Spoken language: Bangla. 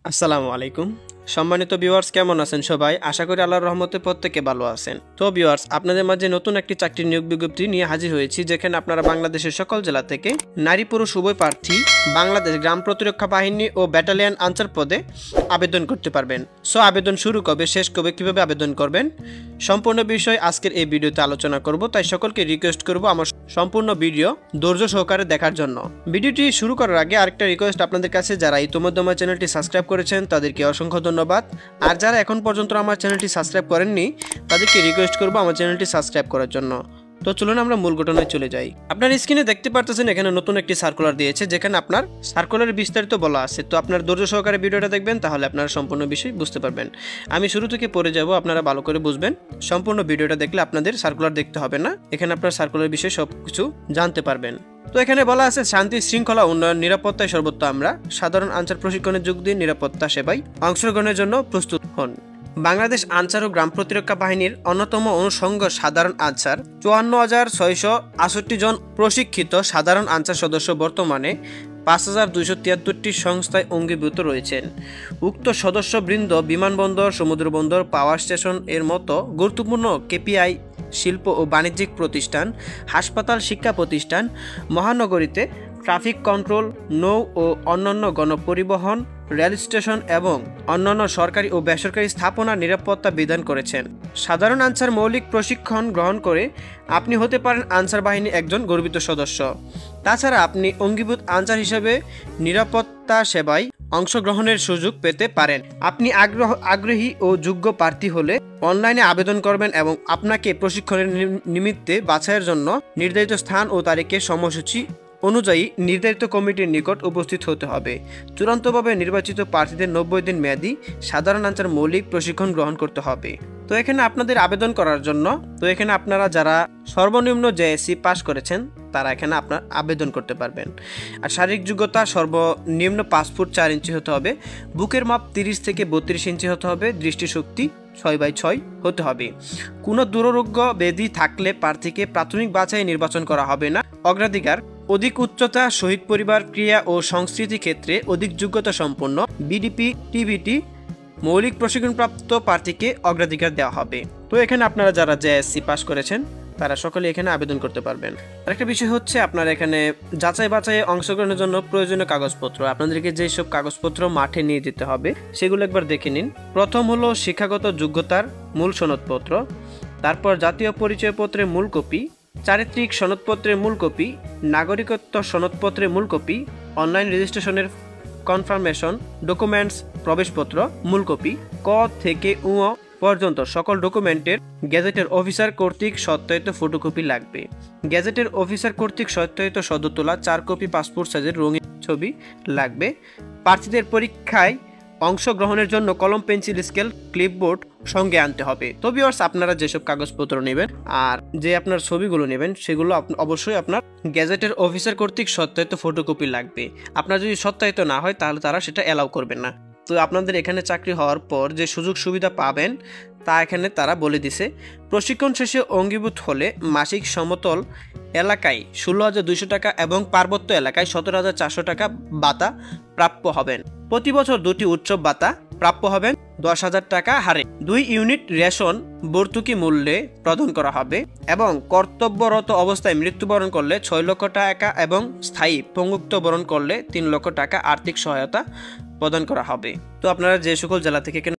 আসসালামু আলাইকুম সম্মানিত ভিউয়ার্স, কেমন আছেন সবাই? আশা করি আল্লাহর রহমতে প্রত্যেকে ভালো আছেন। তো ভিউয়ার্স, আপনাদের মাঝে নতুন একটি চাকরির নিয়োগ বিজ্ঞপ্তি নিয়ে হাজির হয়েছি, যেখানে আপনারা বাংলাদেশের সকল জেলা থেকে নারী পুরুষ উভয় প্রার্থী বাংলাদেশ গ্রাম প্রতিরক্ষা বাহিনী ও ব্যাটালিয়ন আনসার পদে আবেদন করতে পারবেন। সো আবেদন শুরু কবে, শেষ কবে, কিভাবে আবেদন করবেন, সম্পূর্ণ বিষয় আজকের এই ভিডিওতে আলোচনা করব। তাই সকলকে রিকোয়েস্ট করব আমার সম্পূর্ণ ভিডিও ধৈর্য সহকারে দেখার জন্য। ভিডিওটি শুরু করার আগে আরেকটা রিকোয়েস্ট আপনাদের কাছে, যারা ইতিমধ্যে আমার চ্যানেলটি সাবস্ক্রাইব করেছেন তাদেরকে অসংখ্য ধন্যবাদ। আর যারা এখন পর্যন্ত আমার চ্যানেলটি সাবস্ক্রাইব করেননি তাদেরকে রিকোয়েস্ট করব আমার চ্যানেলটি সাবস্ক্রাইব করার জন্য। তো চলুন আমরা মূল ঘটনায় চলে যাই। আপনার স্ক্রিনে দেখতে পারতেছেন এখানে নতুন একটি সার্কুলার দিয়েছে, যেখানে আপনার সার্কুলারের বিস্তারিত বলা আছে। তো আপনার ধৈর্য সহকারে ভিডিওটা দেখবেন, তাহলে আপনারা সম্পূর্ণ বিষয় বুঝতে পারবেন। আমি শুরু থেকে পড়ে যাব, আপনারা ভালো করে বুঝবেন। সম্পূর্ণ ভিডিওটা দেখলে আপনাদের সার্কুলার দেখতে হবে না, এখানে আপনার সার্কুলার বিষয়ে সবকিছু জানতে পারবেন। তো এখানে বলা আছে, শান্তি শৃঙ্খলা উন্নয়ন নিরাপত্তায় সর্বোচ্চ আমরা সাধারণ আনসার প্রশিক্ষণে যোগ দিয়ে নিরাপত্তা সেবায় অংশগ্রহণের জন্য প্রস্তুত হন। বাংলাদেশ আনসার ও গ্রাম প্রতিরক্ষা বাহিনীর অন্যতম অনুষঙ্গ সাধারণ আনসার 54,668 জন প্রশিক্ষিত সাধারণ আনসার সদস্য বর্তমানে 5,273টি সংস্থায় অঙ্গীভূত রয়েছেন। উক্ত সদস্যবৃন্দ বিমানবন্দর, সমুদ্রবন্দর, পাওয়ার স্টেশন এর মতো গুরুত্বপূর্ণ কেপিআই শিল্প ও বাণিজ্যিক প্রতিষ্ঠান, হাসপাতাল, শিক্ষা প্রতিষ্ঠান, মহানগরীতে ট্রাফিক কন্ট্রোল, নৌ ও অন্যান্য গণপরিবহন, রেল স্টেশন এবং অন্যান্য সরকারি ও বেসরকারি স্থাপনার নিরাপত্তা বিধান করেছেন। সাধারণ আনসার মৌলিক প্রশিক্ষণ গ্রহণ করে আপনি হতে পারেন আনসার বাহিনীর একজন গর্বিত সদস্য। তাছাড়া আপনি অঙ্গীভূত আনসার হিসেবে নিরাপত্তা সেবায় অংশগ্রহণের সুযোগ পেতে পারেন। আপনি আগ্রহী ও যোগ্য প্রার্থী হলে অনলাইনে আবেদন করবেন এবং আপনাকে প্রশিক্ষণের নিমিত্তে বাছাইয়ের জন্য নির্ধারিত স্থান ও তারিখের সময়সূচি অনুযায়ী নির্ধারিত কমিটির নিকট উপস্থিত হতে হবে। চূড়ান্তভাবে নির্বাচিত প্রার্থীদের 90 দিন মেয়াদী সাধারণ আনসার মৌলিক প্রশিক্ষণ গ্রহণ করতে হবে। তো এখানে আপনাদের আবেদন করার জন্য, তো এখানে আপনারা যারা সর্বনিম্ন জেএসসি পাস করেছেন তারা এখানে আপনার আবেদন করতে পারবেন। আর শারীরিক যোগ্যতা সর্বনিম্ন 5 ফুট 4 ইঞ্চি হতে হবে, বুকের মাপ 30 থেকে 32 ইঞ্চি হতে হবে, দৃষ্টিশক্তি 6/6 হতে হবে। কোনো দুরারোগ্য ব্যাধি থাকলে প্রার্থীকে প্রাথমিক বাছাই নির্বাচন করা হবে না। অগ্রাধিকার অধিক উচ্চতা, শহীদ পরিবার, ক্রিয়া ও সংস্কৃতি ক্ষেত্রে অধিক যোগ্যতা সম্পন্ন বিডিপি টিভিটি মৌলিক প্রশিক্ষণপ্রাপ্ত প্রার্থীকে অগ্রাধিকার দেওয়া হবে। তো এখানে আপনারা যারা জেএসসি পাস করেছেন তারা সকলে এখানে আবেদন করতে পারবেন। আরেকটা বিষয় হচ্ছে, আপনারা এখানে যাচাই বাছাইয়ে অংশগ্রহণের জন্য প্রয়োজনীয় কাগজপত্র, আপনাদেরকে যেসব কাগজপত্র মাঠে নিয়ে যেতে হবে সেগুলো একবার দেখে নিন। প্রথম হলো শিক্ষাগত যোগ্যতার মূল সনদপত্র, তারপর জাতীয় পরিচয়পত্রের মূল কপি, চারিত্রিক সনদপত্রের মূল কপি, নাগরিকত্ব সনদপত্রের মূল কপি, অনলাইন রেজিস্ট্রেশনের কনফার্মেশন ডকুমেন্টস, প্রবেশপত্র মূল কপি, ক থেকে উ পর্যন্ত সকল ডকুমেন্টের গেজেটের অফিসার কর্তৃক সত্যায়িত ফটোকপি লাগবে। গেজেটের অফিসার কর্তৃক সত্যায়িত সদ্য তোলা 4 কপি পাসপোর্ট সাইজের রঙিন ছবি লাগবে। প্রার্থীদের পরীক্ষায় অংশগ্রহণের জন্য কলম, পেন্সিল, স্কেল, ক্লিপবোর্ড সঙ্গে আনতে হবে। তো ভিউয়ার্স, আপনারা যেসব কাগজপত্র নেবেন আর যে আপনার ছবিগুলো নেবেন সেগুলো অবশ্যই আপনার গেজেটের অফিসার কর্তৃক সত্যায়িত ফটোকপি লাগবে। আপনার যদি সত্যায়িত না হয় তাহলে তারা সেটা অ্যালাউ করবে না। তো আপনাদের এখানে চাকরি হওয়ার পর যে সুযোগ সুবিধা পাবেন তা এখানে তারা বলে দিছে। প্রশিক্ষণ শেষে অঙ্গীভূত হলে মাসিক সমতল এলাকায় 16,200 টাকা এবং পার্বত্য এলাকায় 17,400 টাকা ভাতা প্রাপ্য হবেন। প্রতি বছর 2টি উৎসব ভাতা প্রাপ্য হবেন 10,000 টাকা হারে। 2 ইউনিট রেশন ভর্তুকি মূল্যে প্রদান করা হবে এবং কর্তব্যরত অবস্থায় মৃত্যুবরণ করলে 6 লক্ষ টাকা এবং স্থায়ী পঙ্গুত্ব বরণ করলে 3 লক্ষ টাকা আর্থিক সহায়তা প্রদান করা হবে। তো আপনারা যে সকল জেলা থেকে